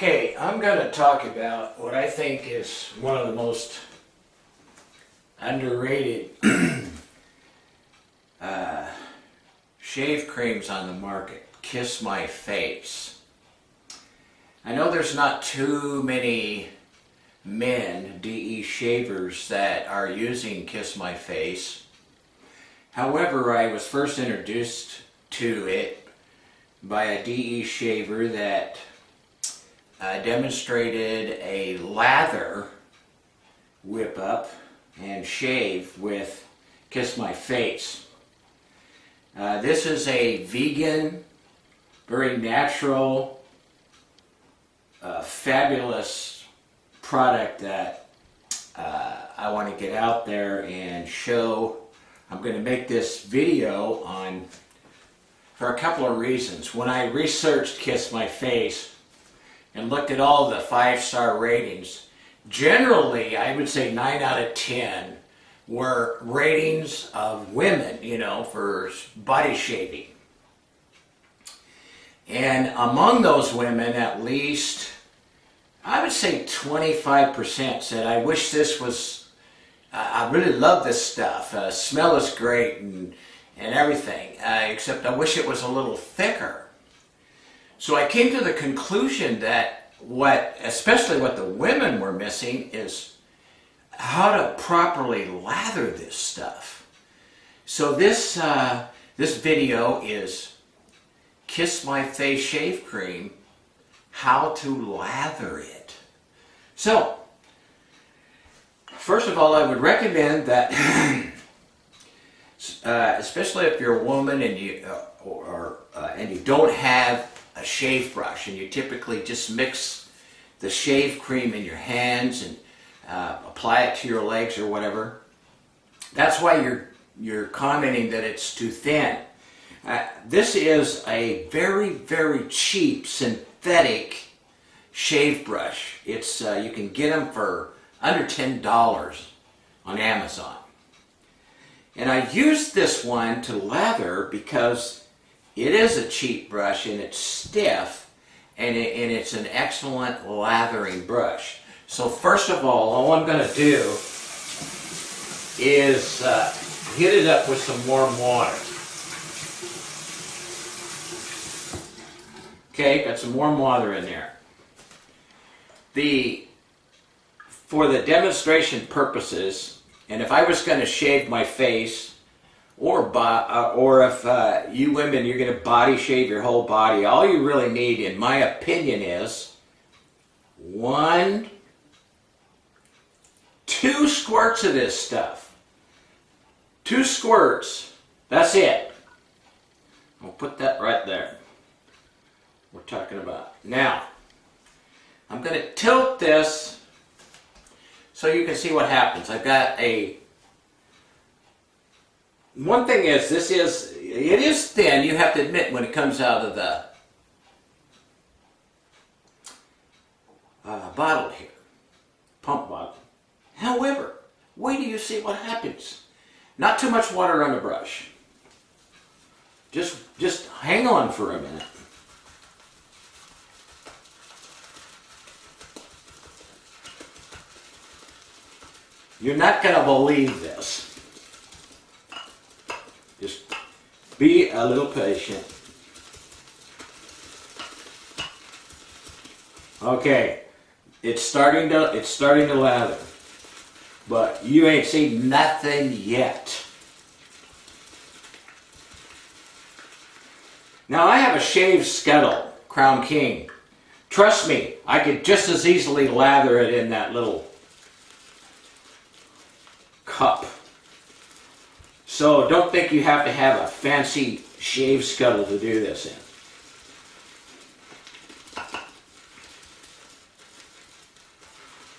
Okay, I'm going to talk about what I think is one of the most underrated shave creams on the market. Kiss My Face. I know there's not too many men, DE shavers, that are using Kiss My Face. However, I was first introduced to it by a DE shaver that demonstrated a lather, whip up, and shave with Kiss My Face. This is a vegan, very natural, fabulous product that I want to get out there and show. I'm going to make this video on for a couple of reasons. When I researched Kiss My Face and looked at all the 5-star ratings, generally I would say 9 out of 10 were ratings of women, you know, for body shaving. And among those women, at least, I would say 25% said, I wish this was, I really love this stuff. Smell is great and everything, except I wish it was a little thicker. So I came to the conclusion that especially what the women were missing is how to properly lather this stuff. So this video is Kiss My Face Shave Cream, how to lather it. So, first of all, I would recommend that, especially if you're a woman and you don't have a shave brush, and you typically just mix the shave cream in your hands and apply it to your legs or whatever. That's why you're commenting that it's too thin. This is a very, very cheap synthetic shave brush. It's you can get them for under $10 on Amazon. And I used this one to lather because it is a cheap brush and it's stiff, and it's an excellent lathering brush. So first of all I'm going to do is heat it up with some warm water. Okay, got some warm water in there. For the demonstration purposes, and if I was going to shave my face, or if you women, you're going to body shave your whole body, all you really need, in my opinion, is 2 squirts of this stuff. 2 squirts. That's it. I'll put that right there. We're talking about. Now, I'm going to tilt this so you can see what happens. I've got one thing is, it is thin, you have to admit, when it comes out of the bottle here, pump bottle. However, wait till you see what happens. Not too much water on the brush. Just hang on for a minute. You're not going to believe this. Just be a little patient. Okay, it's starting to lather, but you ain't seen nothing yet. Now I have a shaved scuttle, Crown King. Trust me, I could just as easily lather it in that little cup. So don't think you have to have a fancy shave scuttle to do this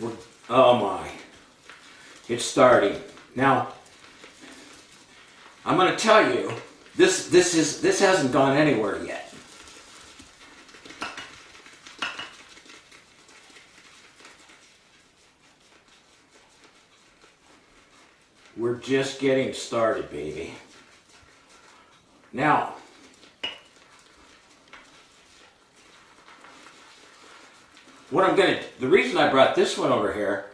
in. Oh my, it's starting. Now, I'm going to tell you, this hasn't gone anywhere yet. We're just getting started, baby. Now, the reason I brought this one over here,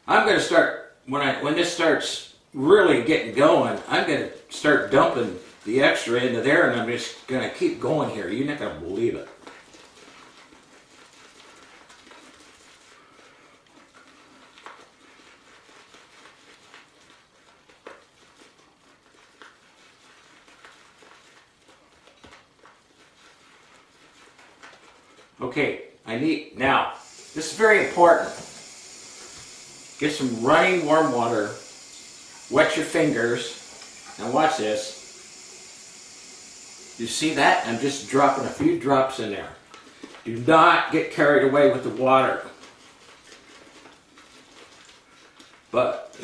I'm gonna start, when this starts really getting going, I'm gonna start dumping the extra into there, and I'm just gonna keep going here. You're not gonna believe it. Okay, now, this is very important. Get some running warm water, wet your fingers, and watch this. You see that? I'm just dropping a few drops in there. Do not get carried away with the water. But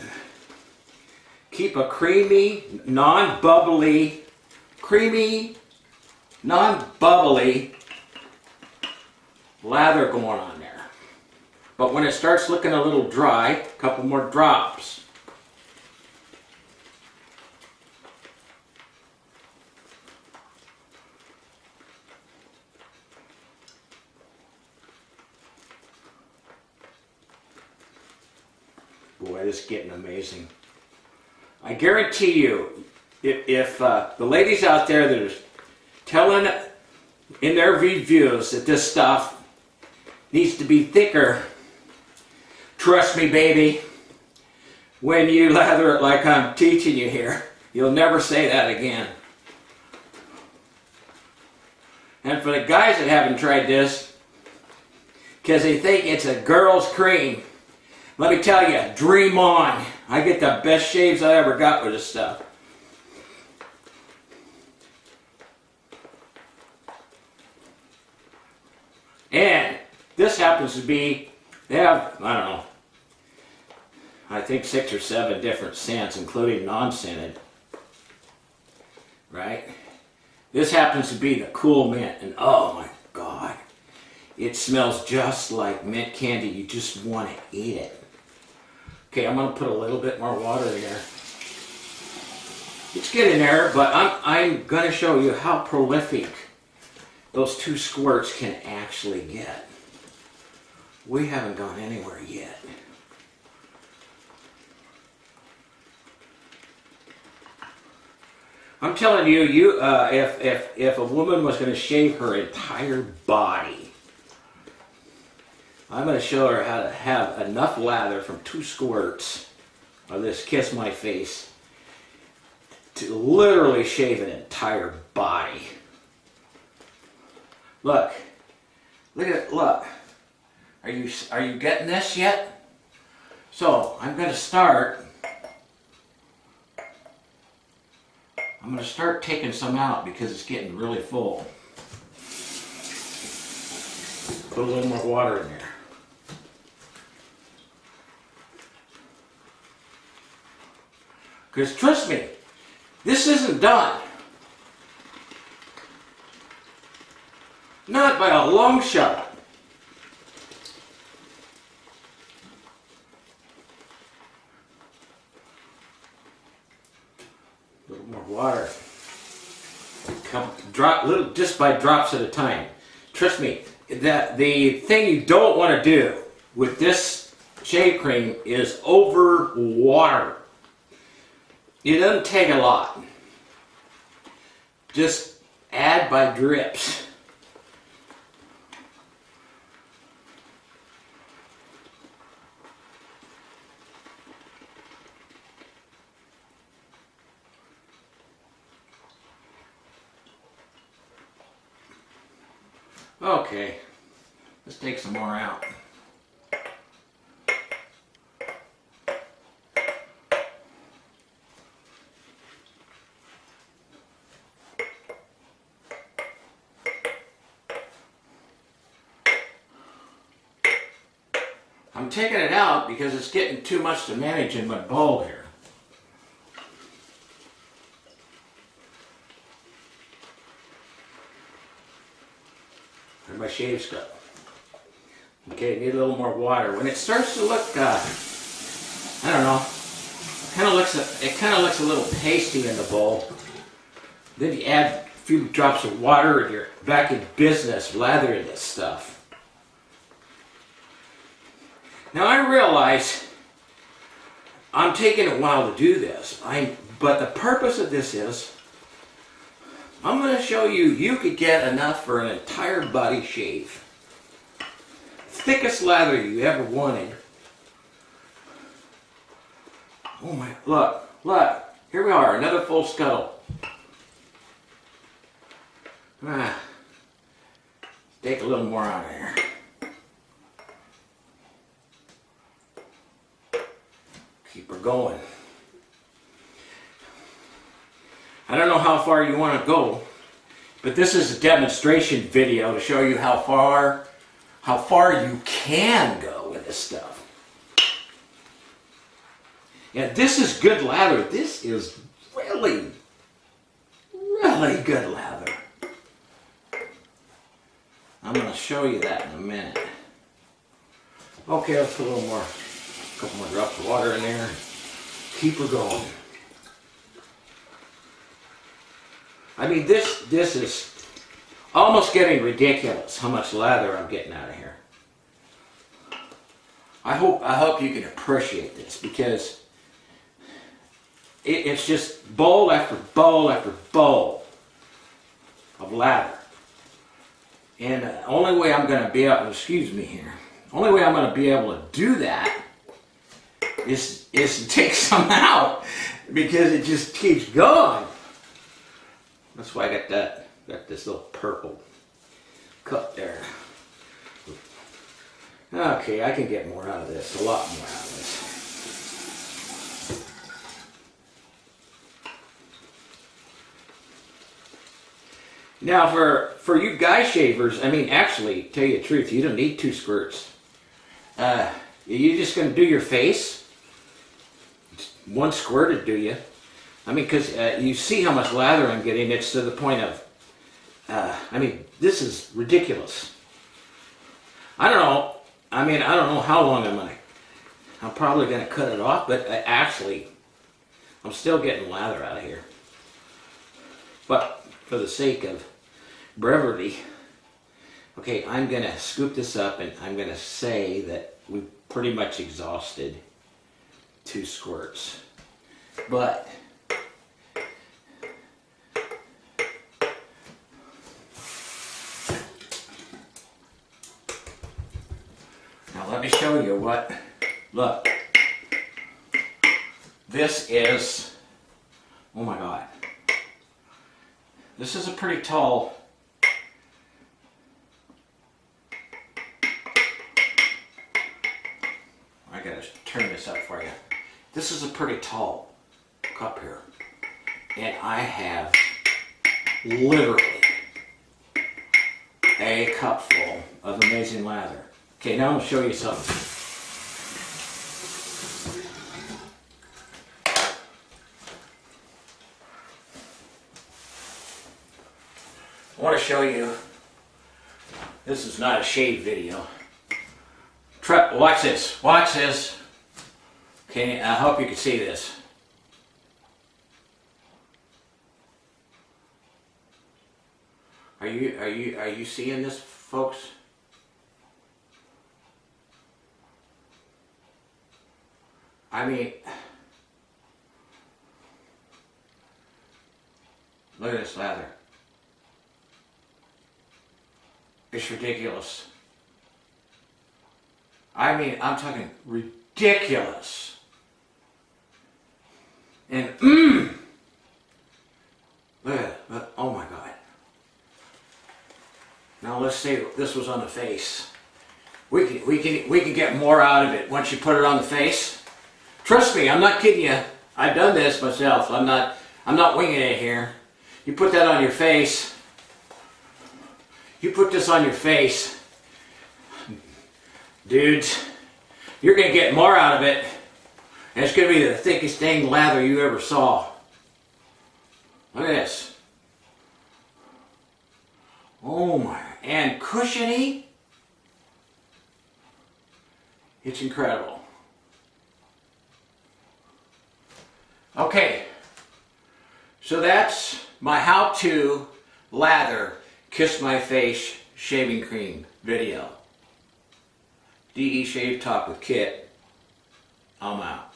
keep a creamy, non-bubbly lather going on there. But when it starts looking a little dry, a couple more drops. Boy, this is getting amazing. I guarantee you, if the ladies out there that are telling in their reviews that this stuff needs to be thicker, trust me, baby, when you lather it like I'm teaching you here, you'll never say that again. And for the guys that haven't tried this, because they think it's a girl's cream, let me tell you, dream on. I get the best shaves I ever got with this stuff. And this happens to be, they have, I don't know, I think 6 or 7 different scents, including non-scented. Right? This happens to be the cool mint, and oh my God, it smells just like mint candy. You just want to eat it. Okay, I'm going to put a little bit more water in there. It's getting there, but I'm going to show you how prolific those 2 squirts can actually get. We haven't gone anywhere yet. I'm telling you, if a woman was going to shave her entire body, I'm going to show her how to have enough lather from 2 squirts of this Kiss My Face to literally shave an entire body. Look at it, look. Are you getting this yet? So I'm going to start. I'm going to start taking some out because it's getting really full. Put a little more water in there. Because trust me, this isn't done. Not by a long shot. A little more water. Just by drops at a time. Trust me, the thing you don't want to do with this shave cream is over water. It doesn't take a lot. Just add by drips. Okay, let's take some more out. I'm taking it out because it's getting too much to manage in my bowl here. Where'd my shaves go? Okay, need a little more water. When it starts to look, I don't know, it kind of looks a little pasty in the bowl. Then you add a few drops of water and you're back in business lathering this stuff. Now I realize I'm taking a while to do this, but the purpose of this is I'm going to show you could get enough for an entire body shave. Thickest lather you ever wanted. Oh my, look, here we are, another full scuttle. Take a little more out of here. Keep her going. I don't know how far you want to go, but this is a demonstration video to show you how far you can go with this stuff. Yeah, this is good lather. This is really, really good lather. I'm going to show you that in a minute. Okay, let's put a couple more drops of water in there. Keep her going. I mean, this is almost getting ridiculous how much lather I'm getting out of here. I hope you can appreciate this, because it's just bowl after bowl after bowl of lather. And the only way I'm going to be able, only way I'm going to be able to do that is to take some out, because it just keeps going. That's why I got this little purple cup there. Okay, I can get more out of this, a lot more out of this. Now for you guy shavers, I mean, actually, tell you the truth, you don't need 2 squirts. You're just going to do your face. 1 squirt would do you. I mean, because you see how much lather I'm getting. It's to the point of, I mean, this is ridiculous. I don't know. I mean, I don't know how long I'm probably going to cut it off, but actually, I'm still getting lather out of here. But for the sake of brevity, okay, I'm going to scoop this up, and I'm going to say that we've pretty much exhausted 2 squirts. But now let me show you what, look, this is, oh my God, this is a pretty tall, I gotta turn this up for you. This is a pretty tall cup here, and I have literally a cup full of amazing lather. Okay, now I'm going to show you something. I want to show you, this is not a shave video. Watch this, watch this. Okay, I hope you can see this. Are you seeing this, folks? I mean, look at this lather. It's ridiculous. I mean, I'm talking ridiculous. And look at it. Oh my God. Now let's say this was on the face. We can get more out of it once you put it on the face. Trust me, I'm not kidding you. I've done this myself. I'm not winging it here. You put that on your face. You put this on your face, dudes, you're going to get more out of it, and it's going to be the thickest dang lather you ever saw. Look at this. Oh my, and cushiony. It's incredible. Okay, so that's my how-to lather Kiss My Face shaving cream video. DE Shave Talk with Kit. I'm out.